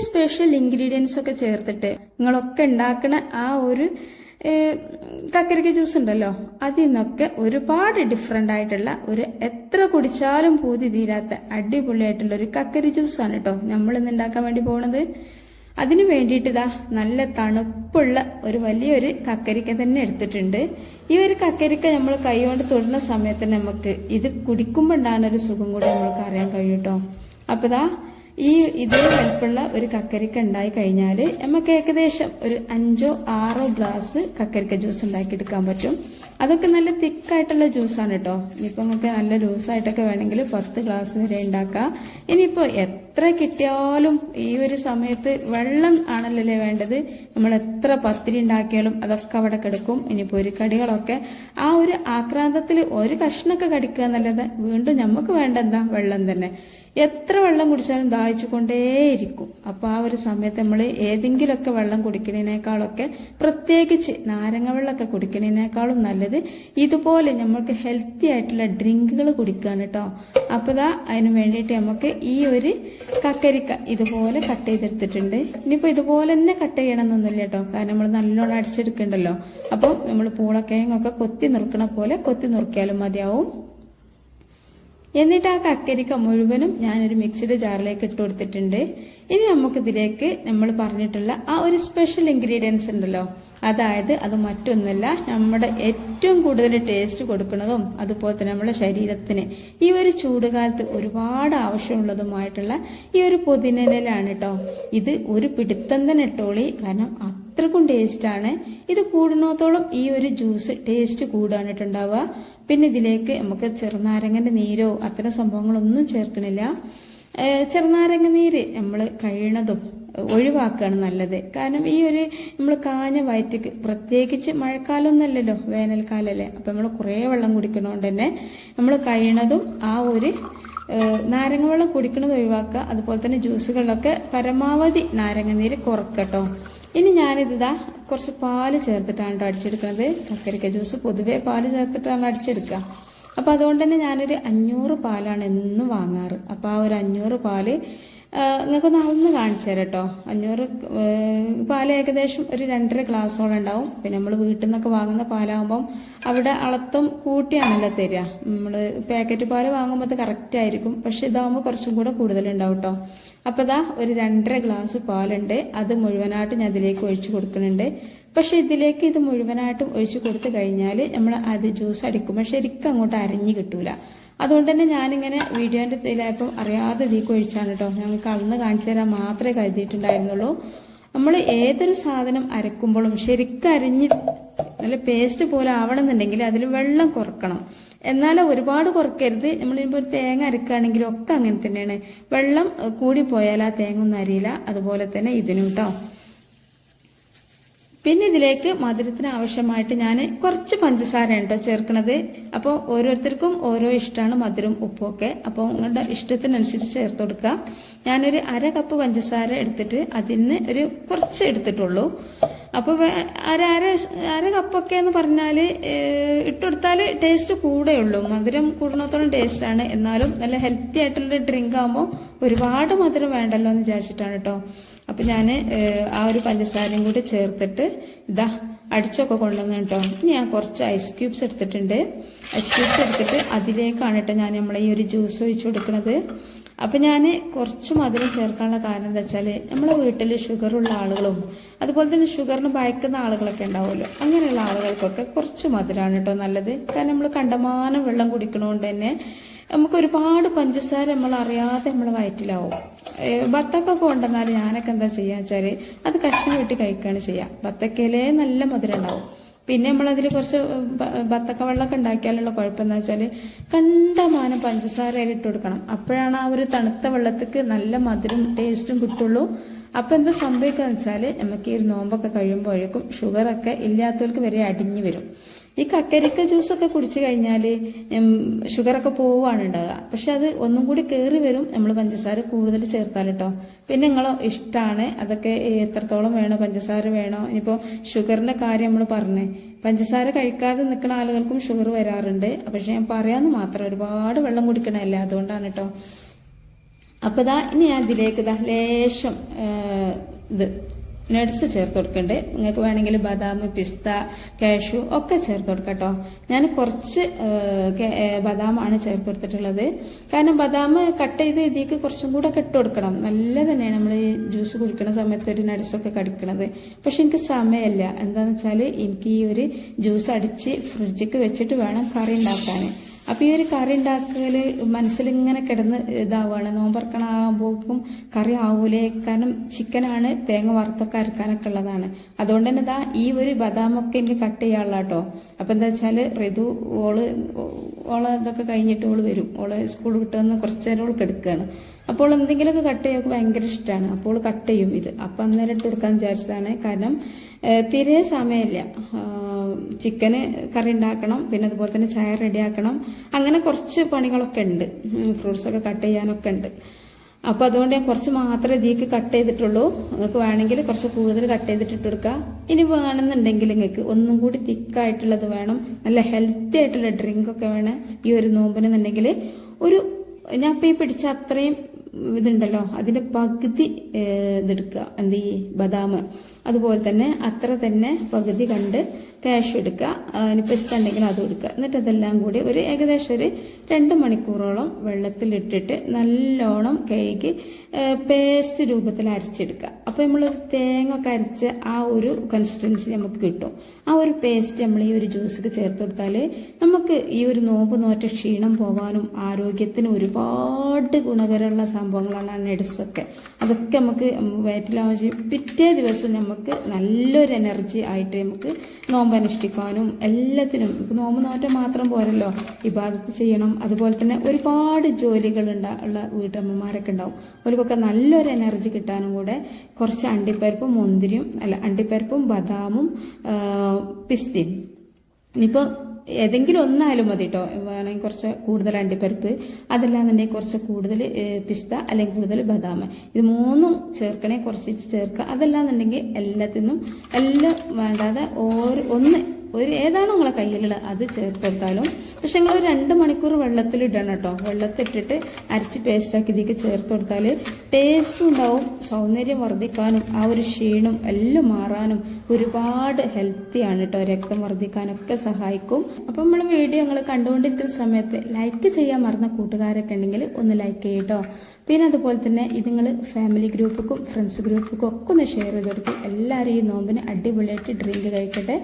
Special ingredients ഒക്കെ ചേർത്തിട്ട് നിങ്ങളൊക്കെ ഉണ്ടാക്കുന്ന ആ ഒരു കക്കരിക്ക ജ്യൂസ് ഉണ്ടല്ലോ, അതിൽ നിന്നൊക്കെ ഒരുപാട് ഡിഫറെന്റ് ആയിട്ടുള്ള ഒരു എത്ര കുടിച്ചാലും പൂതി തീരാത്ത അടിപൊളിയായിട്ടുള്ള ഒരു കക്കരി ജ്യൂസാണ് കേട്ടോ നമ്മൾ ഇന്ന് ഉണ്ടാക്കാൻ വേണ്ടി പോണത്. അതിന് വേണ്ടിയിട്ട് ഇതാ നല്ല തണുപ്പുള്ള ഒരു വലിയൊരു കക്കരിക്ക തന്നെ എടുത്തിട്ടുണ്ട്. ഈ ഒരു കക്കരിക്ക നമ്മൾ കൈകൊണ്ട് തൊടുന്ന സമയത്ത് നമുക്ക് ഇത് കുടിക്കുമ്പോൾ ഉണ്ടാകുന്ന ഒരു സുഖം കൂടി നമ്മൾക്ക് അറിയാൻ കഴിയും കേട്ടോ. അപ്പൊ ഇതാ ഇതേ വലുപ്പമുള്ള ഒരു കക്കരിക്ക ഉണ്ടായി കഴിഞ്ഞാൽ നമുക്ക് ഏകദേശം ഒരു 5-6 ഗ്ലാസ് കക്കരിക്ക ജ്യൂസ് ഉണ്ടാക്കിയെടുക്കാൻ പറ്റും. അതൊക്കെ നല്ല തിക്കായിട്ടുള്ള ജ്യൂസാണ് കേട്ടോ. ഇനിയിപ്പോൾ നിങ്ങൾക്ക് നല്ല ലൂസായിട്ടൊക്കെ വേണമെങ്കിൽ 10 ഗ്ലാസ് വരെ ഉണ്ടാക്കാം. ഇനിയിപ്പോൾ എത്ര കിട്ടിയാലും ഈ ഒരു സമയത്ത് വെള്ളം ആണല്ലേ വേണ്ടത്. നമ്മൾ എത്ര പത്തിരി ഉണ്ടാക്കിയാലും അതൊക്കെ അവിടെ കിടക്കും. ഇനി പൊരിക്കടികളൊക്കെ ആ ഒരു ആക്രാന്തത്തിൽ ഒരു കഷ്ണമൊക്കെ കടിക്കുക എന്നല്ലാതെ വീണ്ടും നമുക്ക് വേണ്ട എന്താ വെള്ളം തന്നെ. എത്ര വെള്ളം കുടിച്ചാലും ദാഹിച്ചു കൊണ്ടേയിരിക്കും. അപ്പൊ ആ ഒരു സമയത്ത് നമ്മൾ ഏതെങ്കിലുമൊക്കെ വെള്ളം കുടിക്കുന്നതിനേക്കാളൊക്കെ പ്രത്യേകിച്ച് നാരങ്ങ വെള്ളമൊക്കെ കുടിക്കുന്നതിനേക്കാളും നല്ലത് ഇതുപോലെ നമ്മൾക്ക് ഹെൽത്തി ആയിട്ടുള്ള ഡ്രിങ്കുകൾ കുടിക്കുകയാണ് കേട്ടോ. അപ്പൊ അതിന് വേണ്ടിയിട്ട് നമുക്ക് ഈ ഒരു കക്കരിക്ക ഇതുപോലെ കട്ട് ചെയ്തെടുത്തിട്ടുണ്ട്. ഇനിയിപ്പോ ഇതുപോലെ തന്നെ കട്ട് ചെയ്യണമെന്നൊന്നുമില്ല കേട്ടോ, കാരണം നമ്മൾ നല്ലോണം അടിച്ചെടുക്കണ്ടല്ലോ. അപ്പം നമ്മൾ പൂളക്കിഴങ്ങൊക്കെ കൊത്തി നുറുക്കണ പോലെ കൊത്തി നുറുക്കിയാലും മതിയാവും. എന്നിട്ട് ആ കക്കരിക്ക മുഴുവനും ഞാനൊരു മിക്സിയുടെ ജാറിലേക്ക് ഇട്ട് കൊടുത്തിട്ടുണ്ട്. ഇനി നമുക്കിതിലേക്ക് നമ്മൾ പറഞ്ഞിട്ടുള്ള ആ ഒരു സ്പെഷ്യൽ ഇൻഗ്രീഡിയൻസ് ഉണ്ടല്ലോ, അതായത് അത് മറ്റൊന്നുമല്ല, നമ്മുടെ ഏറ്റവും കൂടുതൽ ടേസ്റ്റ് കൊടുക്കുന്നതും അതുപോലെ തന്നെ നമ്മുടെ ശരീരത്തിന് ഈ ഒരു ചൂടുകാലത്ത് ഒരുപാട് ആവശ്യമുള്ളതുമായിട്ടുള്ള ഈ ഒരു പുതിനയിലാണ് കേട്ടോ. ഇത് ഒരു പിടുത്തം തന്നെ ഇട്ടോളി, കാരണം അത്രക്കും ടേസ്റ്റാണ്. ഇത് കൂടുന്നത്തോളം ഈ ഒരു ജ്യൂസ് ടേസ്റ്റ് കൂടാനിട്ടുണ്ടാവുക. പിന്നെ ഇതിലേക്ക് നമുക്ക് ചെറുനാരങ്ങന്റെ നീരോ അത്തരം സംഭവങ്ങളൊന്നും ചേർക്കണില്ല. ചെറുനാരങ്ങ നീര് നമ്മൾ കഴിയണതും ഒഴിവാക്കുകയാണ് നല്ലത്. കാരണം ഈ ഒരു നമ്മൾ കാഞ്ഞ വയറ്റിക്ക്, പ്രത്യേകിച്ച് മഴക്കാലമൊന്നുമല്ലല്ലോ, വേനൽക്കാലല്ലേ, അപ്പൊ നമ്മൾ കുറേ വെള്ളം കുടിക്കണോണ്ട് തന്നെ നമ്മൾ കഴിയണതും ആ ഒരു നാരങ്ങ വെള്ളം കുടിക്കണത് ഒഴിവാക്കുക. അതുപോലെ തന്നെ ജ്യൂസുകളിലൊക്കെ പരമാവധി നാരങ്ങ നീര് കുറക്കട്ടോ. ഇനി ഞാനിതാ കുറച്ച് പാല് ചേർത്തിട്ടാണ് അടിച്ചെടുക്കുന്നത്. കക്കരിക്ക ജ്യൂസ് പൊതുവെ പാല് ചേർത്തിട്ടാണ് അടിച്ചെടുക്കുക. അപ്പൊ അതുകൊണ്ട് തന്നെ ഞാനൊരു 500 പാലാണ് എന്നും വാങ്ങാറ്. അപ്പൊ ആ ഒരു 500 പാല് നിങ്ങൾക്കൊന്ന് അളന്ന് കാണിച്ചു തരാം കേട്ടോ. 500 പാല് ഏകദേശം ഒരു 2.5 ഗ്ലാസോളം ഉണ്ടാവും. പിന്നെ നമ്മൾ വീട്ടിൽ നിന്നൊക്കെ വാങ്ങുന്ന പാലാകുമ്പം അവിടെ അളത്തും കൂട്ടിയാണല്ലോ തരിക. നമ്മൾ പാക്കറ്റ് പാല് വാങ്ങുമ്പോൾ അത് കറക്റ്റ് ആയിരിക്കും, പക്ഷെ ഇതാകുമ്പോൾ കുറച്ചും കൂടെ കൂടുതലുണ്ടാവും കേട്ടോ. അപ്പൊ ഇതാ ഒരു 2.5 ഗ്ലാസ് പാലുണ്ട്, അത് മുഴുവനായിട്ട് ഞാൻ ഇതിലേക്ക് ഒഴിച്ചു കൊടുക്കുന്നുണ്ട്. പക്ഷെ ഇതിലേക്ക് ഇത് മുഴുവനായിട്ടും ഒഴിച്ചു കൊടുത്തു കഴിഞ്ഞാൽ നമ്മൾ അത് ജ്യൂസ് അടിക്കുമ്പോൾ ശരിക്കും അങ്ങോട്ട് അരഞ്ഞു കിട്ടൂല. അതുകൊണ്ട് തന്നെ ഞാനിങ്ങനെ വീഡിയോന്റെ ഇതിലായപ്പോൾ അറിയാതെ ഇതിലേക്ക് ഒഴിച്ചാണ് കേട്ടോ. ഞങ്ങൾക്ക് അളന്ന് കാണിച്ചു തരാൻ മാത്രമേ കരുതിയിട്ടുണ്ടായിരുന്നുള്ളൂ. നമ്മൾ ഏതൊരു സാധനം അരക്കുമ്പോഴും ശരിക്കും അരിഞ്ഞ് നല്ല പേസ്റ്റ് പോലെ ആവണമെന്നുണ്ടെങ്കിൽ അതിൽ വെള്ളം കുറക്കണം. എന്നാലും ഒരുപാട് കുറക്കരുത്. നമ്മളിപ്പോൾ ഒരു തേങ്ങ അരക്കുകയാണെങ്കിലും ഒക്കെ അങ്ങനെ തന്നെയാണ്. വെള്ളം കൂടി പോയാൽ ആ തേങ്ങ ഒന്നും അരിയില്ല. അതുപോലെ തന്നെ ഇതിനും കേട്ടോ. പിന്നെ ഇതിലേക്ക് മധുരത്തിന് ആവശ്യമായിട്ട് ഞാൻ കുറച്ച് പഞ്ചസാരയാണ് കേട്ടോ ചേർക്കണത്. അപ്പോൾ ഓരോരുത്തർക്കും ഓരോ ഇഷ്ടമാണ് മധുരം ഉപ്പും ഒക്കെ. അപ്പോൾ നിങ്ങളുടെ ഇഷ്ടത്തിനനുസരിച്ച് ചേർത്ത് കൊടുക്കുക. ഞാനൊരു 1/2 കപ്പ് പഞ്ചസാര എടുത്തിട്ട് അതിന് ഒരു കുറച്ച് എടുത്തിട്ടുള്ളൂ. അപ്പോൾ അര കപ്പൊക്കെ എന്ന് പറഞ്ഞാൽ ഇട്ടുകൊടുത്താൽ ടേസ്റ്റ് കൂടെയുള്ളൂ. മധുരം കൂടുന്നത്തോളം ടേസ്റ്റാണ്. എന്നാലും നല്ല ഹെൽത്തി ആയിട്ടുള്ള ഡ്രിങ്ക് ആകുമ്പോൾ ഒരുപാട് മധുരം വേണ്ടല്ലോ എന്ന് വിചാരിച്ചിട്ടാണ് കേട്ടോ. അപ്പൊ ഞാൻ ആ ഒരു പഞ്ചസാരയും കൂടി ചേർത്തിട്ട് ഇതാ അടിച്ചൊക്കെ കൊണ്ടുവന്നു കേട്ടോ. ഞാൻ കുറച്ച് ഐസ് ക്യൂബ്സ് എടുത്തിട്ടുണ്ട്. ഐസ് ക്യൂബ്സ് എടുത്തിട്ട് അതിലേക്കാണ് കേട്ടോ ഞാൻ നമ്മളെ ഈ ഒരു ജ്യൂസ് ഒഴിച്ചു കൊടുക്കുന്നത്. അപ്പൊ ഞാൻ കുറച്ച് മധുരം ചേർക്കാനുള്ള കാരണം എന്താ വെച്ചാൽ നമ്മളെ വീട്ടിൽ ഷുഗറുള്ള ആളുകളും അതുപോലെ തന്നെ ഷുഗറിന് ഭയക്കുന്ന ആളുകളൊക്കെ ഉണ്ടാവുമല്ലോ, അങ്ങനെയുള്ള ആളുകൾക്കൊക്കെ കുറച്ച് മധുരമാണ് കേട്ടോ നല്ലത്. കാരണം നമ്മൾ കണ്ടമാനം വെള്ളം കുടിക്കണോണ്ട് തന്നെ നമുക്ക് ഒരുപാട് പഞ്ചസാര നമ്മൾ അറിയാതെ നമ്മൾ വയറ്റിലാവും. ബത്തക്കൊക്കെ കൊണ്ടുവന്നാൽ ഞാനൊക്കെ എന്താ ചെയ്യാന്ന് വെച്ചാൽ അത് കഷ്ണം വെട്ടി കഴിക്കുകയാണ് ചെയ്യുക. ബത്തക്കയിലേ നല്ല മധുരം ഉണ്ടാവും. പിന്നെ നമ്മളതിൽ കുറച്ച് ബത്തക്ക വെള്ളമൊക്കെ ഉണ്ടാക്കിയാലുള്ള കുഴപ്പം എന്താ വെച്ചാൽ കണ്ടമാനം പഞ്ചസാര ഇട്ട് കൊടുക്കണം. അപ്പോഴാണ് ആ ഒരു തണുത്ത വെള്ളത്തിക്ക് നല്ല മധുരം ടേസ്റ്റും കിട്ടുള്ളൂ. അപ്പൊ എന്താ സംഭവിക്കാന്ന് വെച്ചാൽ നമുക്ക് ഈ നോമ്പൊക്കെ കഴിയുമ്പോഴേക്കും ഷുഗറൊക്കെ ഇല്ലാത്തവർക്ക് വരെ അടിഞ്ഞു വരും. ഈ കക്കരിക്ക ജ്യൂസൊക്കെ കുടിച്ചു കഴിഞ്ഞാൽ ഷുഗറൊക്കെ പോവാണ് ഉണ്ടാകുക. പക്ഷെ അത് ഒന്നും കൂടി കയറി വരും നമ്മൾ പഞ്ചസാര കൂടുതൽ ചേർത്താൽ കേട്ടോ. പിന്നെ നിങ്ങളോ ഇഷ്ടമാണ് അതൊക്കെ എത്രത്തോളം വേണോ, പഞ്ചസാര വേണോ. ഇനിയിപ്പോൾ ഷുഗറിന്റെ കാര്യം നമ്മൾ പറഞ്ഞേ, പഞ്ചസാര കഴിക്കാതെ നിൽക്കുന്ന ആളുകൾക്കും ഷുഗർ വരാറുണ്ട്. പക്ഷെ ഞാൻ പറയാന്ന് മാത്രം, ഒരുപാട് വെള്ളം കുടിക്കണമല്ലേ, അതുകൊണ്ടാണ് കേട്ടോ. അപ്പോൾ ഇതാ ഇനി ഞാൻ ഇതിലേക്ക് ഇതാ ലേശം ഇത് നട്സ് ചേർത്ത് കൊടുക്കണ്ടേ. നിങ്ങൾക്ക് വേണമെങ്കിൽ ബദാം, പിസ്ത, കാഷ്യൂ ഒക്കെ ചേർത്ത് കൊടുക്കാം കേട്ടോ. ഞാൻ കുറച്ച് ബദാമാണ് ചേർത്ത് കൊടുത്തിട്ടുള്ളത്. കാരണം ബദാം കട്ട് ചെയ്ത് ഇതിലേക്ക് കുറച്ചും കൂടെ ഇട്ട് കൊടുക്കണം. നല്ല തന്നെയാണ് നമ്മൾ ഈ ജ്യൂസ് കുടിക്കുന്ന സമയത്ത് ഒരു നട്സൊക്കെ കടിക്കണത്. പക്ഷെ എനിക്ക് സമയമില്ല. എന്താണെന്ന് വെച്ചാൽ എനിക്ക് ഈ ഒരു ജ്യൂസ് അടിച്ച് ഫ്രിഡ്ജിക്ക് വെച്ചിട്ട് വേണം കറി ഉണ്ടാക്കാൻ. അപ്പൊ ഈ ഒരു കറി ഉണ്ടാക്കല് മനസ്സിലിങ്ങനെ കിടന്ന് ഇതാവാണ്. നോമ്പറക്കണാകുമ്പോക്കും കറി ആവൂലേ. കാരണം ചിക്കനാണ്, തേങ്ങ വറുത്തൊക്കെ അരക്കാനൊക്കെ ഉള്ളതാണ്. അതുകൊണ്ട് തന്നെ ഇതാ ഈ ഒരു ബദാമൊക്കെ എനിക്ക് കട്ട് ചെയ്യാനുള്ള കേട്ടോ. അപ്പൊ എന്താ വെച്ചാല് ഋതു ഓളെ ഇതൊക്കെ കഴിഞ്ഞിട്ട് ഓള് വരും. ഓള് സ്കൂൾ വിട്ട് വന്ന് കുറച്ചു നേരം ഓൾക്ക് എടുക്കുകയാണ്. അപ്പോൾ എന്തെങ്കിലുമൊക്കെ കട്ട് ചെയ്യാൻ ഭയങ്കര ഇഷ്ടമാണ്. അപ്പോൾ കട്ട് ചെയ്യും ഇത്. അപ്പൊ അന്നേരം ഇട്ട് കൊടുക്കാൻ വിചാരിച്ചതാണ്. കാരണം തീരെ സമയമില്ല. ചിക്കന് കറി ഉണ്ടാക്കണം, പിന്നെ അതുപോലെ തന്നെ ചായ റെഡിയാക്കണം, അങ്ങനെ കുറച്ച് പണികളൊക്കെ ഉണ്ട്. ഫ്രൂട്ട്സ് ഒക്കെ കട്ട് ചെയ്യാനൊക്കെ ഉണ്ട്. അപ്പൊ അതുകൊണ്ട് ഞാൻ കുറച്ച് മാത്രമേ ഇതിലേക്ക് കട്ട് ചെയ്തിട്ടുള്ളൂ. നിങ്ങൾക്ക് വേണമെങ്കിൽ കുറച്ച് കൂടുതൽ കട്ട് ചെയ്തിട്ട് ഇട്ട് കൊടുക്കുക. ഇനി വേണമെന്നുണ്ടെങ്കിൽ നിങ്ങൾക്ക് ഒന്നും കൂടി തിക്കായിട്ടുള്ളത് വേണം, നല്ല ഹെൽത്തി ആയിട്ടുള്ള ഡ്രിങ്ക് ഒക്കെ വേണം ഈ ഒരു നോമ്പിനെന്നുണ്ടെങ്കിൽ ഒരു ഞാൻ ഇപ്പൊ ഈ പിടിച്ച അത്രയും ഇതുണ്ടല്ലോ അതിന്റെ പകുതി ഇതെടുക്കുക. എന്ത് ഈ ബദാം, അതുപോലെ തന്നെ അത്ര തന്നെ പകുതി കണ്ട് കാഷ്യൂ എടുക്കുക. അതിന് പിസ്ത ഉണ്ടെങ്കിൽ അതും എടുക്കുക. എന്നിട്ട് അതെല്ലാം കൂടി ഒരു ഏകദേശം ഒരു 2 മണിക്കൂറോളം വെള്ളത്തിലിട്ടിട്ട് നല്ലോണം കഴുകി പേസ്റ്റ് രൂപത്തിൽ അരച്ചെടുക്കുക. അപ്പൊ നമ്മളൊരു തേങ്ങ ഒക്കെ അരച്ച ആ ഒരു കൺസിസ്റ്റൻസി നമുക്ക് കിട്ടും. ആ ഒരു പേസ്റ്റ് നമ്മൾ ഈ ഒരു ജ്യൂസിക്ക് ചേർത്ത് കൊടുത്താൽ നമുക്ക് ഈ ഒരു നോമ്പ് നോറ്റ ക്ഷീണം പോവാനും ആരോഗ്യത്തിന് ഒരുപാട് ഗുണകരമുള്ള സംഭവങ്ങളാണ് നട്സൊക്കെ. അതൊക്കെ നമുക്ക് വയറ്റിലാവുകയും ചെയ്യും. പിറ്റേ ദിവസം നമുക്ക് നല്ലൊരു എനർജി ആയിട്ട് നമുക്ക് നോമ്പ് അനുഷ്ഠിക്കാനും എല്ലാത്തിനും. നോമ്പ് നോറ്റ മാത്രം പോരല്ലോ, ഇബാദത്ത് ചെയ്യണം. അതുപോലെ തന്നെ ഒരുപാട് ജോലികൾ ഉള്ള വീട്ടമ്മമാരൊക്കെ ഉണ്ടാവും. അവർക്കൊക്കെ നല്ലൊരു എനർജി കിട്ടാനും കൂടെ കുറച്ച് അണ്ടിപ്പരിപ്പും ബദാമും പിസ്തയും, ഇനിയിപ്പോൾ ഏതെങ്കിലും ഒന്നായാലും മതി കേട്ടോ. വേണമെങ്കിൽ കുറച്ച് കൂടുതൽ അണ്ടിപ്പരിപ്പ്, അതല്ലാന്നുണ്ടെങ്കിൽ കുറച്ച് കൂടുതൽ പിസ്ത അല്ലെങ്കിൽ കൂടുതൽ ബദാം, ഇത് മൂന്നും ചേർക്കണേ കുറച്ച് ചേർക്കുക. അതല്ലാന്നുണ്ടെങ്കിൽ എല്ലാം വേണ്ടാതെ ഒരു ഏതാണോ നിങ്ങളെ കയ്യിലുള്ളത് അത് ചേർത്തെടുത്താലും. പക്ഷെ നിങ്ങൾ 2 മണിക്കൂർ വെള്ളത്തിലിടണം കേട്ടോ. വെള്ളത്തിട്ടിട്ട് അരച്ച് പേസ്റ്റാക്കി ഇതിലേക്ക് ചേർത്ത് കൊടുത്താൽ ടേസ്റ്റും ഉണ്ടാവും, സൗന്ദര്യം വർദ്ധിക്കാനും ആ ഒരു ക്ഷീണം എല്ലാം മാറാനും ഒരുപാട് ഹെൽത്തിയാണ് കേട്ടോ. രക്തം വർദ്ധിക്കാനൊക്കെ സഹായിക്കും. അപ്പം നമ്മൾ വീഡിയോ നിങ്ങൾ കണ്ടുകൊണ്ടിരിക്കുന്ന സമയത്ത് ലൈക്ക് ചെയ്യാൻ മറന്ന കൂട്ടുകാരൊക്കെ ഉണ്ടെങ്കിൽ ഒന്ന് ലൈക്ക് ചെയ്യട്ടോ. പിന്നെ അതുപോലെ തന്നെ ഇത് നിങ്ങൾ ഫാമിലി ഗ്രൂപ്പിനും ഫ്രണ്ട്സ് ഗ്രൂപ്പിനും ഒക്കെ ഒന്ന് ഷെയർ ചെയ്ത് കൊടുക്കും. എല്ലാവരും ഈ നോമ്പിന് അടിപൊളിയായിട്ട് ഡ്രിങ്ക് കഴിക്കട്ടെ.